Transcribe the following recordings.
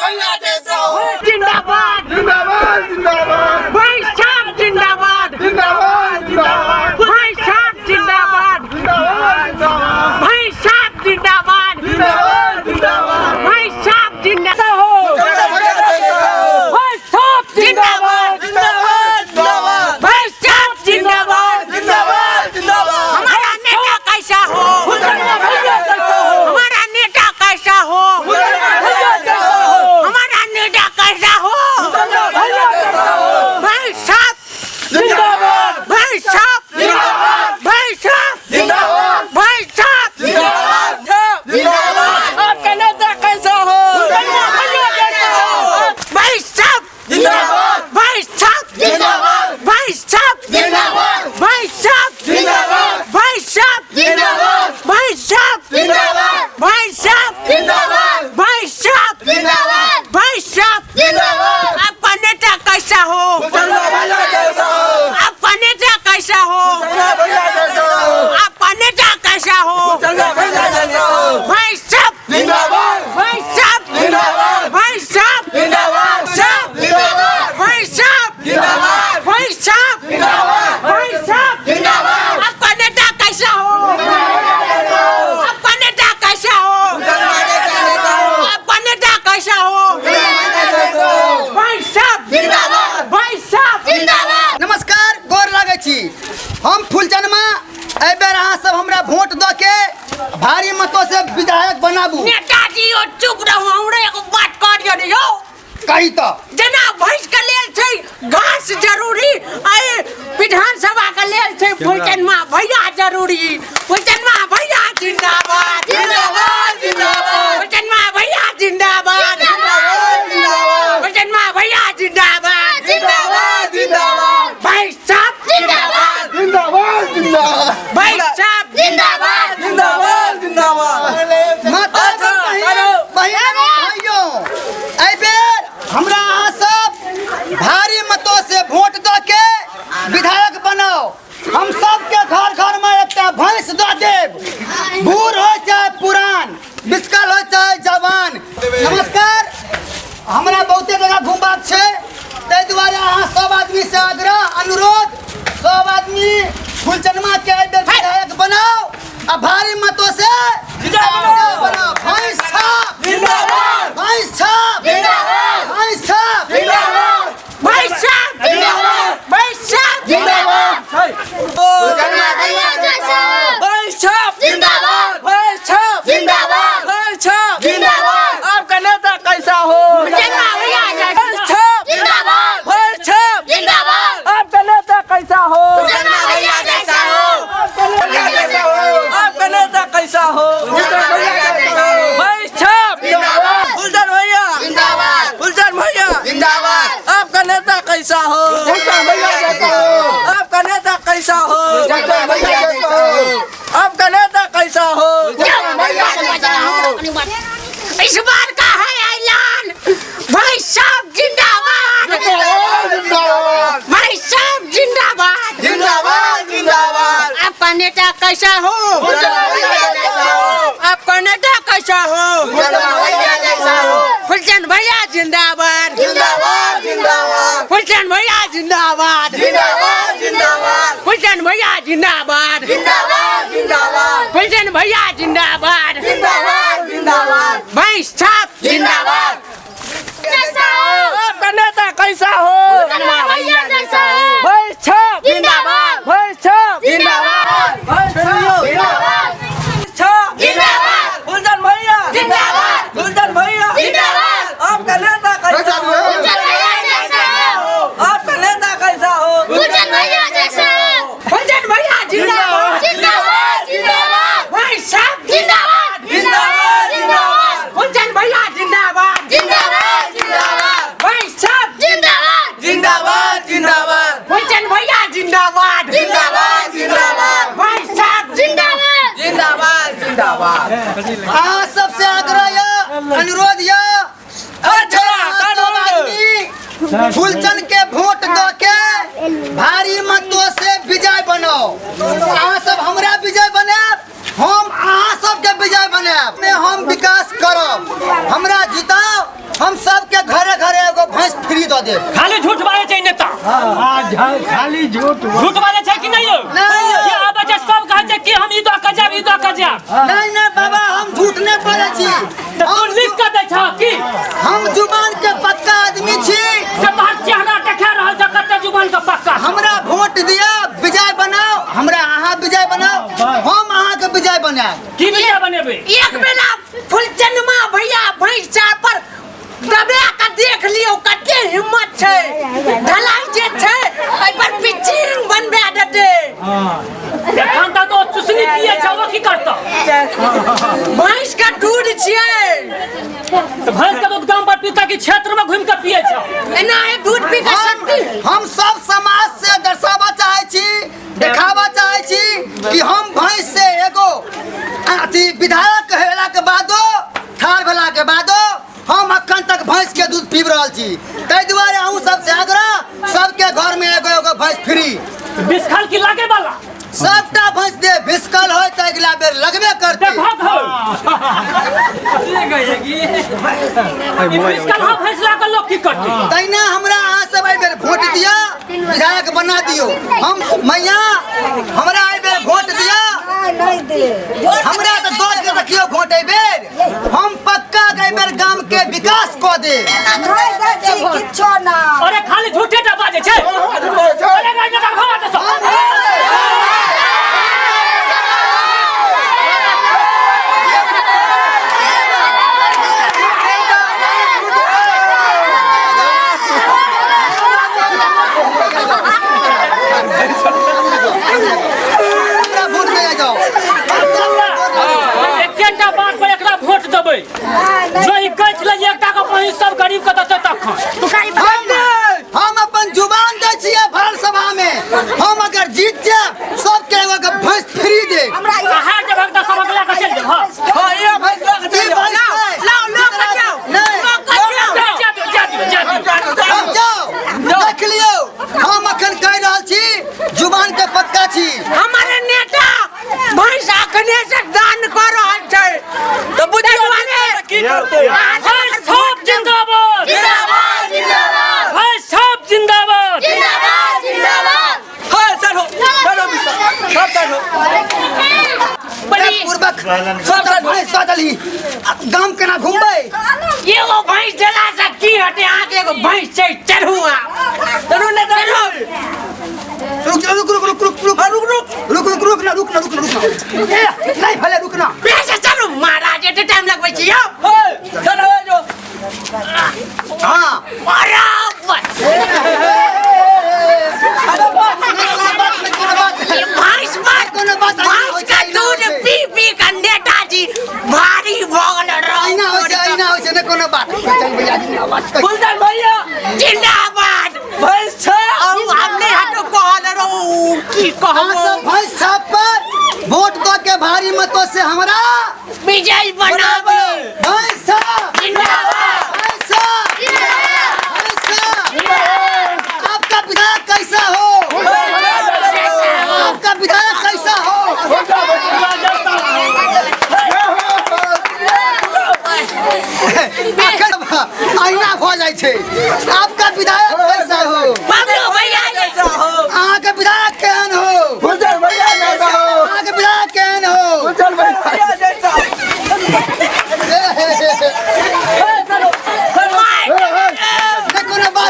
भैया जैसा हो। जिंदाबाद जिंदाबाद जिंदाबाद भाई साहब जिंदाबाद जिंदाबाद जिंदाबाद भाई साहब जिंदाबाद जिंदाबाद भाई साहब जिंदाबाद जिंदाबाद जिंदाबाद भाई साहब जिंदाबाद हो भाई साहब जिंदाबाद जिंदाबाद भाई साहब जिंदाबाद जिंदाबाद जिंदाबाद हमारा नेता कैसा हो हमारा नेता कैसा हो हमारा नेता कैसा हो भाई साहब जिंदाबाद भाई साहब भाई साहब जिंदाबाद भाई साहब जिंदाबाद जिंदाबाद आपका नेता कैसा हो भाई साहब जिंदाबाद भाई साहब जिंदाबाद भाई साहब जिंदाबाद भाई साहब जिंदाबाद भाई साहब जिंदाबाद भाई साहब जिंदाबाद भाई साहब जिंदाबाद भाई साहब जिंदाबाद भाई साहब जिंदाबाद आपका नेता कैसा हो भैया जैसा हो। आपका नेता कैसा हो भैया जैसा हो। आपका नेता कैसा हो भैया जैसा हो। भाई साहब जिंदाबाद भाई साहब जिंदाबाद भाई साहब जिंदाबाद साहब जिंदाबाद भाई साहब जिंदाबाद भाई साहब जिंदाबाद भाई साहब जिंदाबाद आपका नेता कैसा हो आपका नेता कैसा हो आपका नेता कैसा हो भाई साहब जिंदाबाद भाई साहब जिंदाबाद नमस्कार गोर लागै छी हम फुलचनमा एहि बेर अहाँ सब हमरा वोट दऽ के भारी मतों से विधायक बनाबू नेताजी ओ चुप रहू हमरे एगो बात करियो ने यौ कही तो जेना भैंस के लेल छै घास जरूरी आए विधानसभा के लेल छै फुलचनमा भैया जरूरी फुलचनमा भैया जिंदाबाद जिंदाबाद जिंदाबाद फुलचनमा भैया जिंदाबाद फुलचनमा भैया जिंदाबाद जिंदाबाद जिंदाबाद भाई साहब जिंदाबाद जिंदाबाद जिंदाबाद भाई साहब जिंदाबाद जिंदाबाद जिंदाबाद माता भाइयों एहि बेर हमरा अहाँ सब भारी मतों से वोट दऽ के विधायक बनाओ हम सबके घर घर में एकटा भैंस दऽ देब बूढ़ हो चाहे पुरान बिस्कल हो चाहे जवान नमस्कार हमरा बहुते जगह घुमबाक छै ताहि दुआरे अहाँ सब आदमी से आग्रह अनुरोध सब आदमी फुलचनमा के एहि बेर विधायक बनाओ आ भारी मतों से बनाओ भैंस छाप जिंदाबाद भैंस छाप जिंदाबाद भैंस छाप जिंदाबाद भाई साहब जिंदाबाद भाई साहब जिंदाबाद फुलचनमा भैया जैसा हो। भाई साहब जिंदाबाद भाई साहब जिंदाबाद भाई साहब जिंदाबाद आपका नेता कैसा हो फुलचनमा भैया भाई साहब जिंदाबाद भाई साहब जिंदाबाद आपका नेता कैसा हो फुलचनमा भैया जैसा हो। भैया जैसा हो। आपका नेता कैसा हो भैया जैसा हो। भाई साहब जिंदाबाद फुलचन भैया जिंदाबाद फुलचन भैया जिंदाबाद आपका नेता कैसा हो भैया जैसा हो। आपका नेता कैसा हो भैया जैसा हो। आपका नेता कैसा हो भैया जैसा हो। इस बार का है ऐलान भाई साहब जिंदाबाद जिंदाबाद भाई साहब जिंदाबाद जिंदाबाद जिंदाबाद आपका नेता कैसा हो भैया जैसा हो। आपका नेता कैसा हो भैया जैसा हो। फुलचंद भैया जिंदाबाद जिंदाबाद जिंदाबाद फुलचंद भैया जिंदाबाद जिंदाबाद जिंदाबाद फुलचंद भैया जिंदाबाद जिंदाबाद जिंदाबाद फुलचंद भैया जिंदाबाद जिंदाबाद जिंदाबाद भाई साहब जिंदाबाद आपका नेता कैसा हो भैया जैसा हो। भाई साहब जिंदाबाद भाई साहब जिंदाबाद भाई साहब जिंदाबाद साहब जिंदाबाद फुलचंद भैया जिंदाबाद फुलचंद भैया जिंदाबाद आपका नेता कैसा हो भैया जैसा हो। आपका नेता कैसा हो फुलचंद भैया जैसा हो। फुलचंद भैया जिंदाबाद जिंदाबाद जिंदाबाद भाई साहब जिंदाबाद जिंदाबाद जिंदाबाद फुलचंद भैया जिंदाबाद जिंदाबाद जिंदाबाद भाई साहब जिंदाबाद जिंदाबाद जिंदाबाद फुलचंद भैया जिंदाबाद जिंदाबाद जिंदाबाद भाई साहब जिंदाबाद जिंदाबाद जिंदाबाद अहाँ सबसे आग्रह या अनुरोध या फुलचंद के वोट दऽ के भारी मतों से विजय बनाओ अहाँ सब हमरा विजय बनाएब हम अहाँ सबके विजय बनाएब हम विकास करब हमरा जिताओ हम सब दे। खाली झूठ बाजे छै नेता खाली झूठ झूठ बाजे छै कि नहीं नहीं। ये आबे छै सब कहै छै कि हम ई दऽ के जाब ई दऽ के जाब नहीं नहीं बाबा हम झूठ नहीं बोले छी। तो तू लिख के दै छ कि हम जुबान के पक्का आदमी छी। से तोहर चेहरा देखा रहल छ कते जुबान के पक्का छै। हमरा वोट दिया विजय बनाओ, हमरा अहाँ विजय बनाओ, हम अहाँ के विजय बनाएब। की विजय बनेबे एक बेला फुलचनमा भैया भैंसा पर दबा के देख लियो कते हिम्मत छै। ढलाई जे छै एहि पर पिचिंग बनबा देते। एखन तक तो चुसनी पिए छ वो की करत भैंस का दूध छियै तो भैंस के दूध गांव पर पीता की क्षेत्र में घूम के पिए छ एना है दूध पी के शक्ति। हम सब समाज से दर्शावा चाहे छी, देखावा चाहे छी कि हम भैंस से एगो अथी विधायक हेला के बादो ठार भेला के बादो हम अखन तक भैंस के दूध पीब रहल छी। ताहि दुआरे अहूँ सबसे आग्रह सबके घर में एगो एगो भैंस फ्री। बिस्खल की लागे वाला सबटा भैंस दे भिस्कल हो तो अगला बेर लगबे करते। देखत हो बिस्खल हा भैंस लागे लोग की करते तैना हमरा अहाँ सब एहि बेर वोट दिया, विधायक बना दियो। हम मैया हमरा एहि बेर वोट दिया, हमरा तो दौड़ के रखियो वोट एहि बेर। हम पक्का एहि बेर गांव के विकास कऽ दे। अरे खाली झूठे टा बाजे छै अरे गाय के भगा दे सब वोट दे जाओ। एकटा बात पर एकरा वोट देबै जो ई कहै छलै एकटा के पानी सब गरीब के देतै तखन हम अपन जुबान दै छियै भरल सभा में। हम अगर जीत जाब सबके एगो भैंस फ्री दे। हार जब भगता सब अगला के चल जाब हां ई भैंस लाओ लो के जाओ नहीं हम जाओ देख लियो। हम अखन कह रहल छी जुबान के पक्का छी। हमारे नेता भैंस अखने से दान कर रहल छै तो बुझियो की करते भाई सब जिंदाबाद जिंदाबाद जिंदाबाद भाई सब जिंदाबाद जिंदाबाद जिंदाबाद। हां सर हो सब सर हो पूर्वक सब भैंस बदली गांव केना घूमबै। एगो भैंस देला से की हटे अहाँ के एगो भैंस छै चढ़ुआ चढ़ू ने चढ़ू। रुक ना नहीं भले रुक ना। पैसे चलो महाराज एते टाइम लगबै छी यौ। सर हो जो हाँ बराबर भैंस पर भैंस का दूध पी पी के नेताजी भारी भगल आईना हो से न कोनो बात चल भैया जिंदाबाद। गुलदार भैया जिंदाबाद भैंस छ अब हमने हटो कहल रहो की कहबो भैंस छाप पर वोट दो के भारी मतों से हमरा विजय बनावे भैंस छाप जिंदाबाद भैंस छाप भैंस छाप। आपका विधायक कैसा हो, आपका विधायक कैसा हो। आईना हो जाए छे। आपका विधायक कैसा हो, बाबू भैया जैसा हो अहाँ के विधायक केहन हो, गुलदार भैया जैसा हो अहाँ के विधायक केहन हो। गुलदार भैया जैसा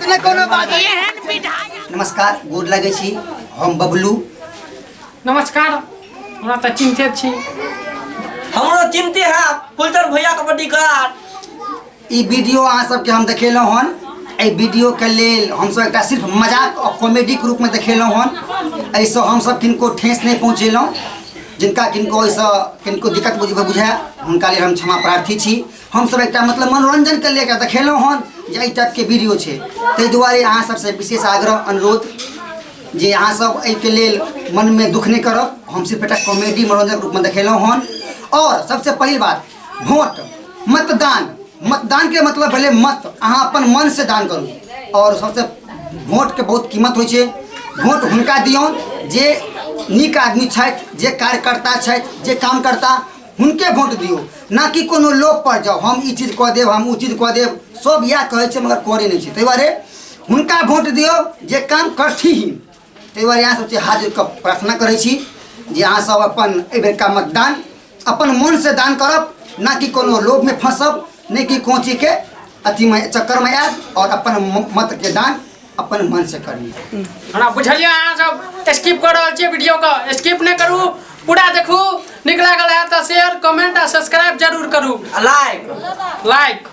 न कोनो बात एहन विधायक। नमस्कार गोर लगे छी हम बबलू। नमस्कार हमरा तऽ चिन्ते छी हमरो चिंते है गुलदार भैया के बड़ी कार ई वीडियो अहाँ सबके हम देखेलहुँ हन। एहि वीडियो के लेल हम सब एकटा सिर्फ मजाक और कॉमेडी के रूप में देखेलहुँ हन। एहिसँ हम सब किनको ठेस नहीं पहुँचेलहुँ। जिनका किनको ऐसा किनको दिक्कत बुझाए हुनका लिए हम क्षमा प्रार्थी छी। हम सब एकटा मतलब मनोरंजन के लेकर देखेलहुँ हन जे एहि टाइप के वीडियो छै। ताहि दुआरे अहाँ सबसे विशेष आग्रह अनुरोध जे अहाँ सब एहि के लेल मन में दुख नहीं करब। हम सिर्फ एकटा कॉमेडी मनोरंजन के रूप में देखेलहुँ हन। और सबसे पहली बात वोट मतदान के मतलब भले मत अहाँ अपन मन से दान करू। और सबसे वोट के बहुत कीमत होइ छै। वोट हुनका दियौन जे नीक आदमी छथि, जे कार्यकर्ता छथि, जे काम करता हुनके वोट दियौ, ना कि कोनो लोक पर जाओ हम ई चीज कऽ देब हम ओ चीज कऽ देब। सब इएह कहै छै मगर करे नहीं छै। ताहि दुआरे हुनका वोट दियो जे काम करथिन। ताहि दुआरे अहाँ सबसे हाथ जोड़ कऽ प्रार्थना करै छी जे अहाँ सब अपन एहि बेरका मतदान अपन मन से दान करब, ना कि कोनो लोभ में फंसब, नहीं कि कोनो चीज के अथी में चक्कर में आयब, और अपन मत के दान अपन मन से करी। हमरा बुझलिए अहाँ सब स्किप कर रहल छियै वीडियो को, स्किप नहीं करू, पूरा देखू। नीक लागल है तो शेयर कमेंट और सब्सक्राइब जरूर करू। Like like